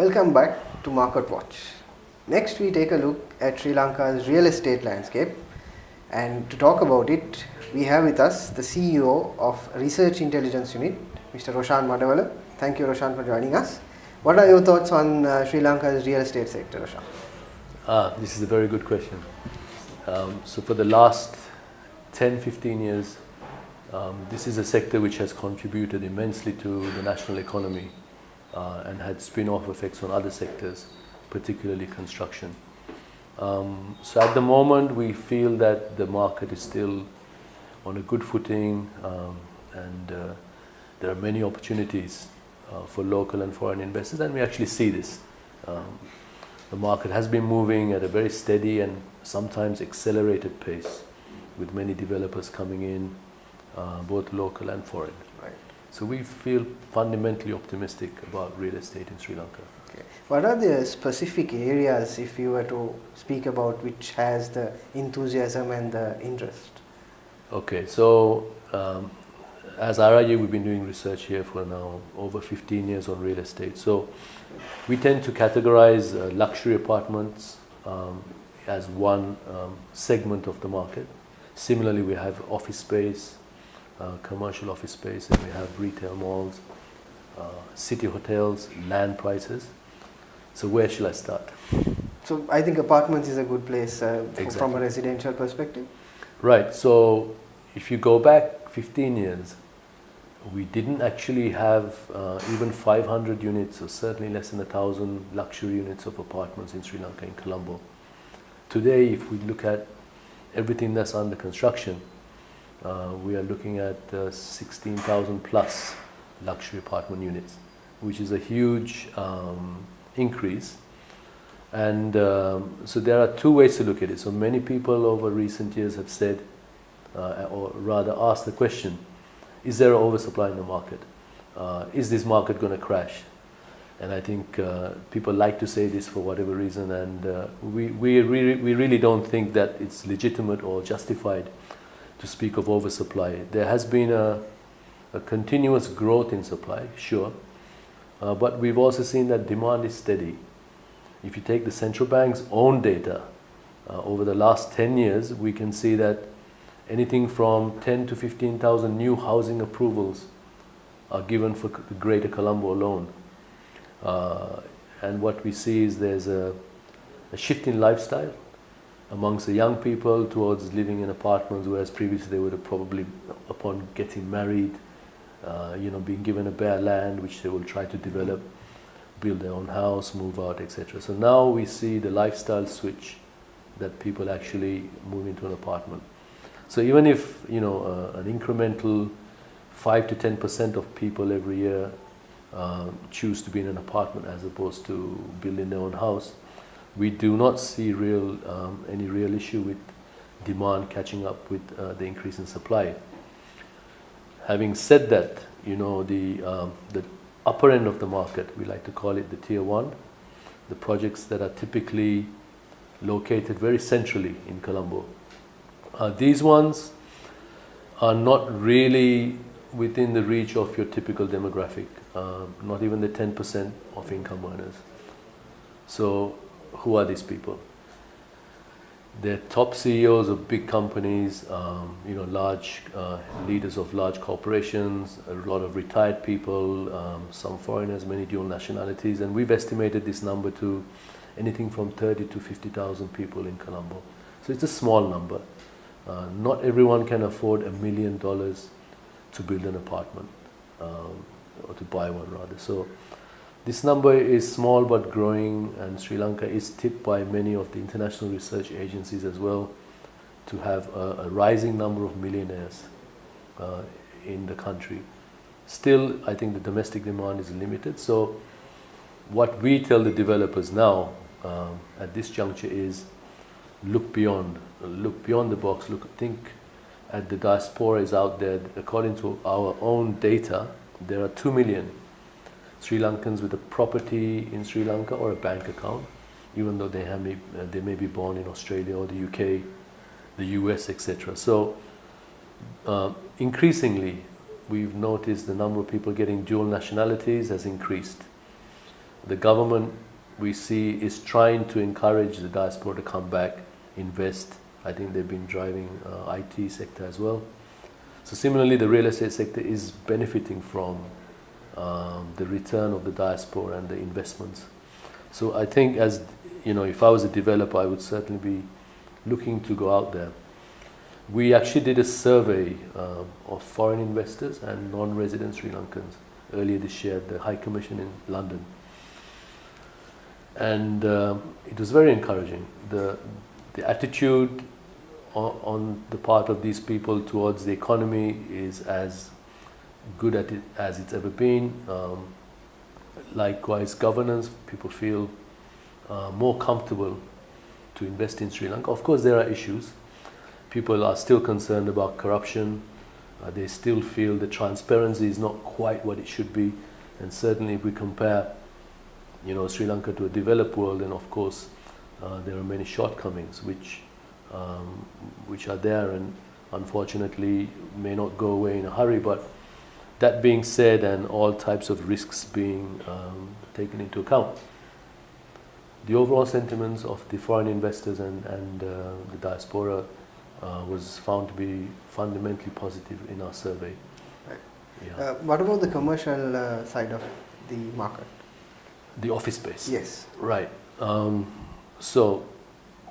Welcome back to Market Watch. Next we take a look at Sri Lanka's real estate landscape, and to talk about it we have with us the CEO of Research Intelligence Unit, Mr. Roshan Madawala. Thank you, Roshan, for joining us. What are your thoughts on Sri Lanka's real estate sector, Roshan? This is a very good question. So for the last 10-15 years, this is a sector which has contributed immensely to the national economy and had spin-off effects on other sectors, particularly construction. So at the moment we feel that the market is still on a good footing, and there are many opportunities for local and foreign investors, and we actually see this. The market has been moving at a very steady and sometimes accelerated pace, with many developers coming in, both local and foreign. Right. So we feel fundamentally optimistic about real estate in Sri Lanka. Okay. What are the specific areas, if you were to speak about, which has the enthusiasm and the interest? Okay, so as RIU, we've been doing research here for now over 15 years on real estate. So we tend to categorize luxury apartments as one segment of the market. Similarly, we have office space, commercial office space, and we have retail malls, city hotels, land prices. So where shall I start? So I think apartments is a good place Exactly. from a residential perspective. Right, so if you go back 15 years, we didn't actually have even 500 units, or certainly less than 1,000 luxury units of apartments in Sri Lanka, in Colombo. Today, if we look at everything that's under construction, we are looking at 16,000 plus luxury apartment units, which is a huge increase. And so there are two ways to look at it. So many people over recent years have said, or rather asked the question, is there an oversupply in the market? Is this market going to crash? And I think people like to say this for whatever reason, and we really don't think that it's legitimate or justified to speak of oversupply. There has been a continuous growth in supply, sure, but we've also seen that demand is steady. If you take the central bank's own data, over the last 10 years, we can see that anything from 10 to 15,000 new housing approvals are given for the Greater Colombo alone. And what we see is there's a shift in lifestyle amongst the young people towards living in apartments, whereas previously they would have probably, upon getting married, being given a bare land which they will try to develop, build their own house, move out, etc. So now we see the lifestyle switch, that people actually move into an apartment. So even if an incremental 5 to 10% of people every year choose to be in an apartment as opposed to building their own house, we do not see any real issue with demand catching up with the increase in supply. Having said that, the upper end of the market, we like to call it the tier 1, the projects that are typically located very centrally in Colombo. These ones are not really within the reach of your typical demographic, not even the 10% of income earners. So who are these people? They're top CEOs of big companies, large leaders of large corporations, a lot of retired people, some foreigners, many dual nationalities, and we've estimated this number to anything from 30 to 50,000 people in Colombo. So it's a small number. Not everyone can afford $1 million to build an apartment, or to buy one rather. So this number is small but growing, and Sri Lanka is tipped by many of the international research agencies as well to have a rising number of millionaires in the country. Still, I think the domestic demand is limited. So what we tell the developers now at this juncture is look beyond the box, think at the diaspora is out there. According to our own data, there are 2 million Sri Lankans with a property in Sri Lanka or a bank account, even though they may be born in Australia or the UK, the US, etc. So increasingly, we've noticed the number of people getting dual nationalities has increased. The government, we see, is trying to encourage the diaspora to come back, invest. I think they've been driving IT sector as well. So similarly, the real estate sector is benefiting from the return of the diaspora and the investments. So I think, as you know, if I was a developer, I would certainly be looking to go out there. We actually did a survey of foreign investors and non-resident Sri Lankans earlier this year at the High Commission in London. And it was very encouraging. The attitude on the part of these people towards the economy is as good at it as it's ever been. Likewise, governance, people feel more comfortable to invest in Sri Lanka. Of course, there are issues. People are still concerned about corruption. They still feel the transparency is not quite what it should be. And certainly if we compare, you know, Sri Lanka to a developed world, then of course there are many shortcomings which are there and unfortunately may not go away in a hurry. But that being said, and all types of risks being taken into account, the overall sentiments of the foreign investors and the diaspora was found to be fundamentally positive in our survey. Right. Yeah. What about the commercial side of the market? The office space? Yes. Right. So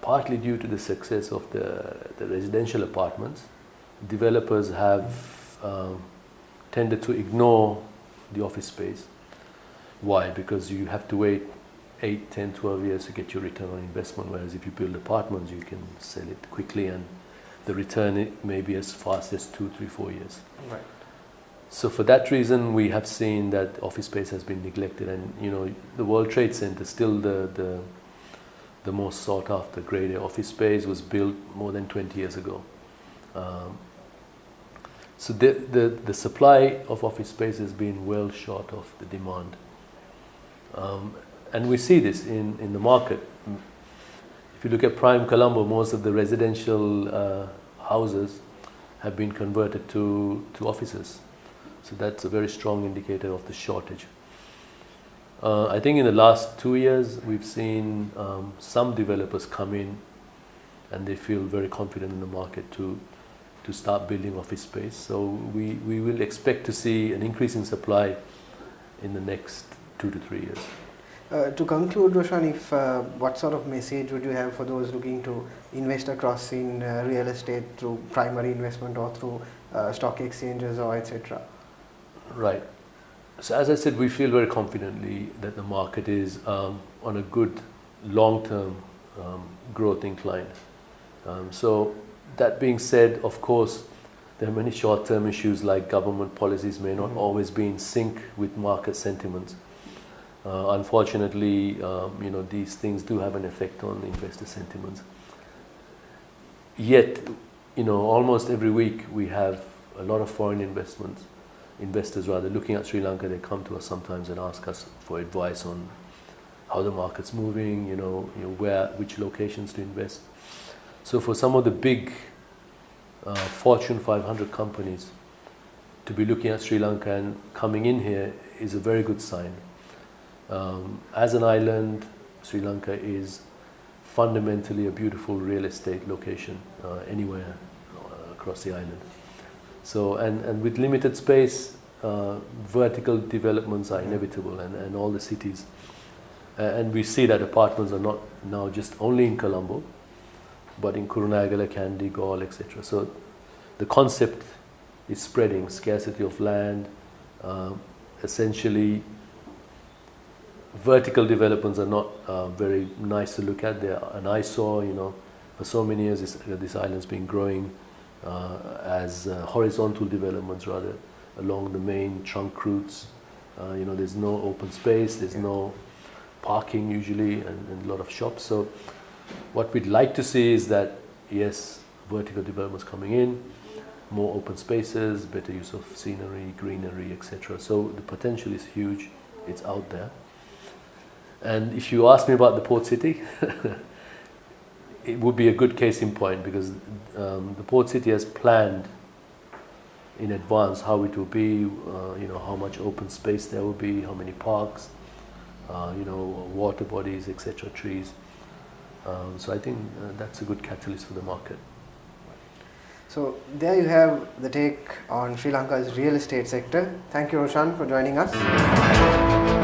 partly due to the success of the residential apartments, developers have tended to ignore the office space. Why? Because you have to wait 8, 10, 12 years to get your return on investment, whereas if you build apartments, you can sell it quickly and the return may be as fast as 2, 3, 4 years. Right. So for that reason, we have seen that office space has been neglected, and you know, the World Trade Center, still the most sought after grade A office space, was built more than 20 years ago. So the supply of office space has been well short of the demand. And we see this in the market. If you look at prime Colombo, most of the residential houses have been converted to offices. So that's a very strong indicator of the shortage. I think in the last 2 years, we've seen some developers come in and they feel very confident in the market to start building office space. So we will expect to see an increase in supply in the next 2 to 3 years. To conclude, Roshan, what sort of message would you have for those looking to invest across in real estate through primary investment or through stock exchanges or etc.? Right. So as I said, we feel very confidently that the market is on a good long-term growth incline. So that being said, of course, there are many short-term issues like government policies may not always be in sync with market sentiments. Unfortunately, you know, these things do have an effect on investor sentiments. Yet, you know, almost every week we have a lot of foreign investors looking at Sri Lanka. They come to us sometimes and ask us for advice on how the market's moving, you know which locations to invest. So for some of the big Fortune 500 companies to be looking at Sri Lanka and coming in here is a very good sign. As an island, Sri Lanka is fundamentally a beautiful real estate location anywhere across the island. So, and with limited space, vertical developments are inevitable, and all the cities. And we see that apartments are not now just only in Colombo, but in Kurunagala, Kandy, Galle, etc. So the concept is spreading, scarcity of land, essentially vertical developments are not very nice to look at. They're an eyesore, you know. For so many years, this island's been growing as horizontal developments rather along the main trunk routes. You know, there's no open space, there's no parking usually, and a lot of shops. So what we'd like to see is that, yes, vertical developments coming in, more open spaces, better use of scenery, greenery, etc. So the potential is huge, it's out there. And if you ask me about the port city, it would be a good case in point, because the port city has planned in advance how it will be, you know, how much open space there will be, how many parks, water bodies, etc., trees. So I think that's a good catalyst for the market. So there you have the take on Sri Lanka's real estate sector. Thank you, Roshan, for joining us.